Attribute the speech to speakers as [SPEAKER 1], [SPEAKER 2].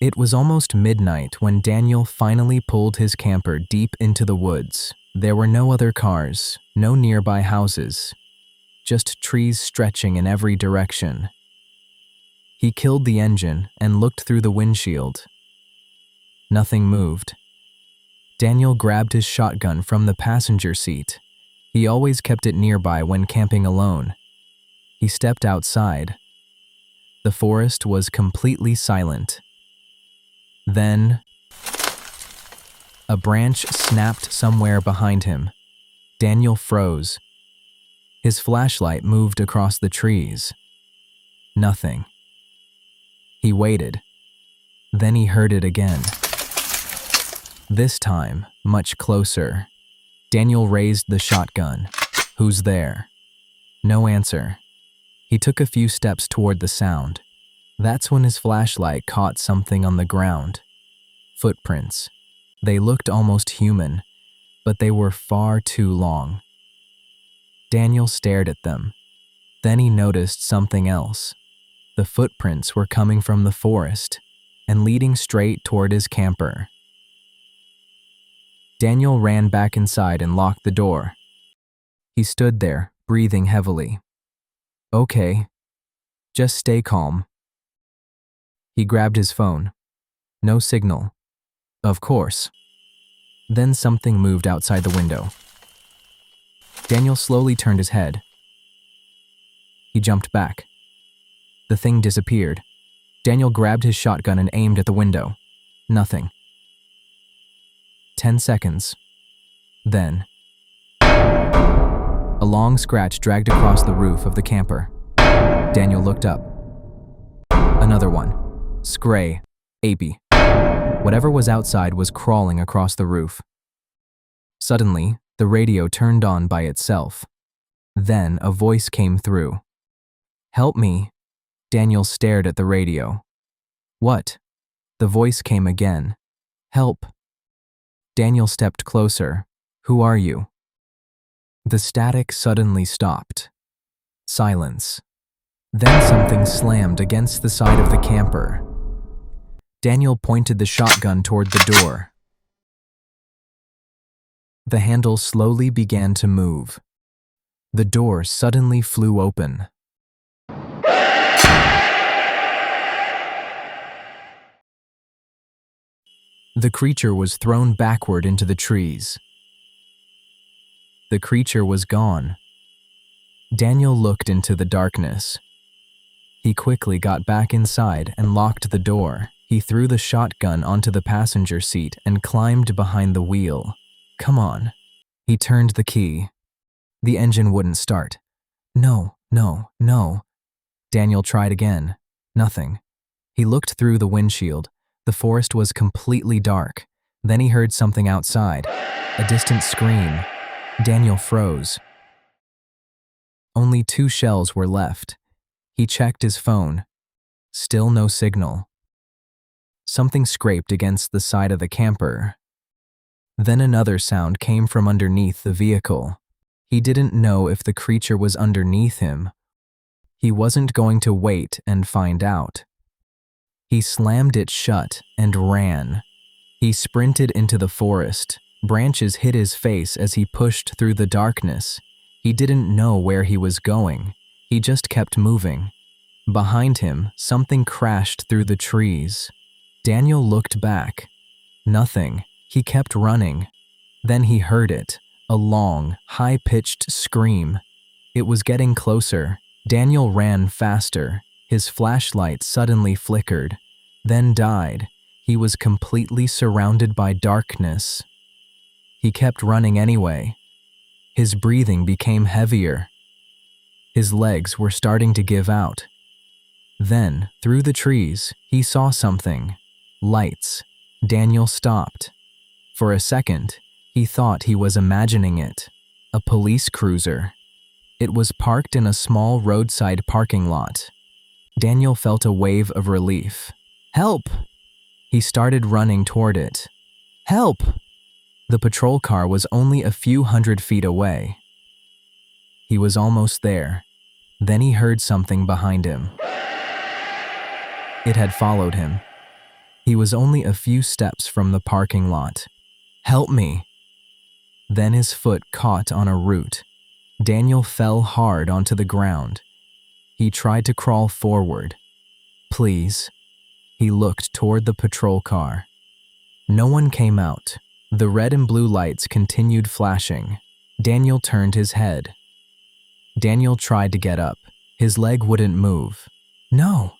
[SPEAKER 1] It was almost midnight when Daniel finally pulled his camper deep into the woods. There were no other cars, no nearby houses, just trees stretching in every direction. He killed the engine and looked through the windshield. Nothing moved. Daniel grabbed his shotgun from the passenger seat. He always kept it nearby when camping alone. He stepped outside. The forest was completely silent. Then, a branch snapped somewhere behind him. Daniel froze. His flashlight moved across the trees. Nothing. He waited. Then he heard it again. This time, much closer. Daniel raised the shotgun. "Who's there?" No answer. He took a few steps toward the sound. That's when his flashlight caught something on the ground. Footprints. They looked almost human, but they were far too long. Daniel stared at them. Then he noticed something else. The footprints were coming from the forest and leading straight toward his camper. Daniel ran back inside and locked the door. He stood there, breathing heavily. "Okay, just stay calm." He grabbed his phone. No signal. Of course. Then something moved outside the window. Daniel slowly turned his head. He jumped back. The thing disappeared. Daniel grabbed his shotgun and aimed at the window. Nothing. 10 seconds. Then, a long scratch dragged across the roof of the camper. Daniel looked up. Another one. Scray. Apey. Whatever was outside was crawling across the roof. Suddenly, the radio turned on by itself. Then a voice came through. "Help me." Daniel stared at the radio. "What?" The voice came again. "Help." Daniel stepped closer. "Who are you?" The static suddenly stopped. Silence. Then something slammed against the side of the camper. Daniel pointed the shotgun toward the door. The handle slowly began to move. The door suddenly flew open. The creature was thrown backward into the trees. The creature was gone. Daniel looked into the darkness. He quickly got back inside and locked the door. He threw the shotgun onto the passenger seat and climbed behind the wheel. "Come on." He turned the key. The engine wouldn't start. No. Daniel tried again. Nothing. He looked through the windshield. The forest was completely dark. Then he heard something outside. A distant scream. Daniel froze. Only 2 shells were left. He checked his phone. Still no signal. Something scraped against the side of the camper. Then another sound came from underneath the vehicle. He didn't know if the creature was underneath him. He wasn't going to wait and find out. He slammed it shut and ran. He sprinted into the forest. Branches hit his face as he pushed through the darkness. He didn't know where he was going. He just kept moving. Behind him, something crashed through the trees. Daniel looked back. Nothing. He kept running. Then he heard it, a long, high-pitched scream. It was getting closer. Daniel ran faster. His flashlight suddenly flickered, then died. He was completely surrounded by darkness. He kept running anyway. His breathing became heavier. His legs were starting to give out. Then, through the trees, he saw something. Lights. Daniel stopped. For a second, he thought he was imagining it. A police cruiser. It was parked in a small roadside parking lot. Daniel felt a wave of relief. "Help!" He started running toward it. "Help!" The patrol car was only a few hundred feet away. He was almost there. Then he heard something behind him. It had followed him. He was only a few steps from the parking lot. "Help me!" Then his foot caught on a root. Daniel fell hard onto the ground. He tried to crawl forward. "Please." He looked toward the patrol car. No one came out. The red and blue lights continued flashing. Daniel turned his head. Daniel tried to get up. His leg wouldn't move. "No,"